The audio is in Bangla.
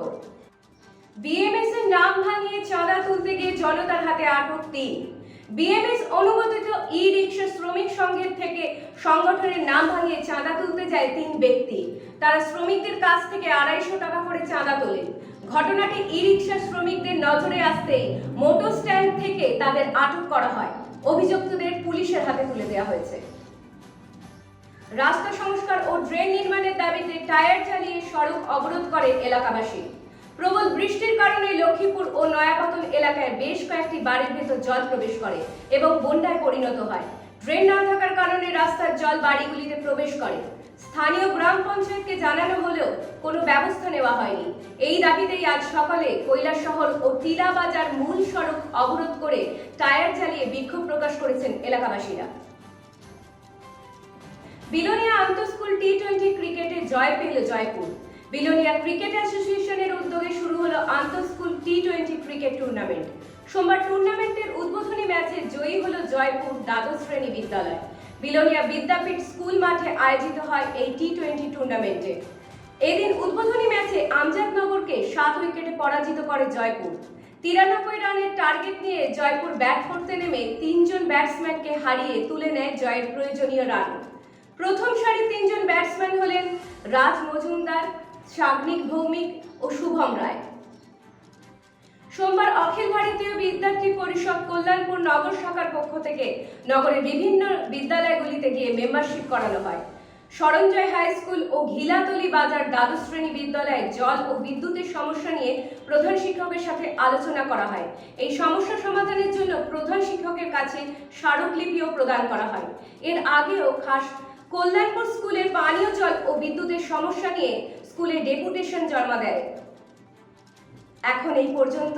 খবর। বিএমএস এর নাম ভাঙিয়ে চাঁদা তুলতে গিয়ে জনতার হাতে আটক ৩। বিএমএস অনুমোদিত ই-রিকশা শ্রমিক সংঘের থেকে সংগঠনের নাম ভাঙিয়ে চাঁদা তুলতে যায় ৩ ব্যক্তি। তারা শ্রমিকদের কাছ থেকে ২৫০ টাকা করে চাঁদা তোলেন। ঘটনাটি ই-রিকশা শ্রমিকদের নজরে আসতেই মোটর স্ট্যান্ড থেকে তাদের আটক করা হয়। অভিযুক্তদের পুলিশের হাতে তুলে দেওয়া হয়েছে। রাস্তা সংস্কার ও ড্রেন নির্মাণের দাবিতে টায়ার চালিয়ে সড়ক অবরোধ করে এলাকাবাসী। প্রবল বৃষ্টির কারণে লক্ষ্মীপুর ও নয়াপতন এলাকায় বেশ কয়েকটি বাড়ির ভেতর জল প্রবেশ করে এবং বন্যায় পরিণত হয়। ড্রেন না থাকার কারণে রাস্তার জল বাড়িগুলিতে প্রবেশ করে। স্থানীয় গ্রাম পঞ্চায়েতকে জানানো হলেও কোনো ব্যবস্থা নেওয়া হয়নি। এই দাবিতেই আজ সকালে কৈলাসহর ও টিলা বাজার মূল সড়ক অবরোধ করে টায়ার চালিয়ে বিক্ষোভ প্রকাশ করেছেন এলাকাবাসীরা। বিলোনিয়া আন্তঃস্কুল টি-20 ক্রিকেটে জয় পেল জয়পুর। বিলোনিয়া ক্রিকেট অ্যাসোসিয়েশনের উদ্যোগে শুরু হলো আন্তঃস্কুল টি-20 ক্রিকেট টুর্নামেন্ট। সোমবার টুর্নামেন্টের উদ্বোধনী ম্যাচে জয়ী হলো জয়পুর দ্বাদশ শ্রেণী বিদ্যালয়। বিলোনিয়া বিদ্যাপীঠ স্কুল মাঠে আয়োজিত হয় এই টি-20 টুর্নামেন্টে। এদিন উদ্বোধনী ম্যাচে আমজাদনগরকে 7 উইকেটে পরাজিত করে জয়পুর। 93 রানের টার্গেট নিয়ে জয়পুর ব্যাট করতে নেমে 3 জন ব্যাটসম্যানকে হারিয়ে তুলে নেয় জয়ের প্রয়োজনীয় রান। প্রথম সারি 3 জন ব্যাটসম্যান হলেন রাজ মজুমদার, সাগ্নিক ভৌমিক ও শুভম রায়। সোমবার অখিল ভারতীয় বিদ্যার্থী পরিষদ কল্যাণপুর নগর শাখার পক্ষ থেকে নগরের বিভিন্ন বিদ্যালয়গুলিতে গিয়ে মেম্বারশিপ করানো হয়। সরঞ্জয় হাই স্কুল ও ঘিলাতলি বাজার দ্বাদশ শ্রেণী বিদ্যালয়ে জল ও বিদ্যুতের সমস্যা নিয়ে প্রধান শিক্ষকের সাথে আলোচনা করা হয়। এই সমস্যা সমাধানের জন্য প্রধান শিক্ষকের কাছে স্মারকলিপিও প্রদান করা হয়। এর আগেও খাস কল্যাণপুর স্কুলের পানীয় জল ও বিদ্যুতের সমস্যা নিয়ে স্কুলে ডেপুটেশন জমা দেয়। এখন এই পর্যন্ত।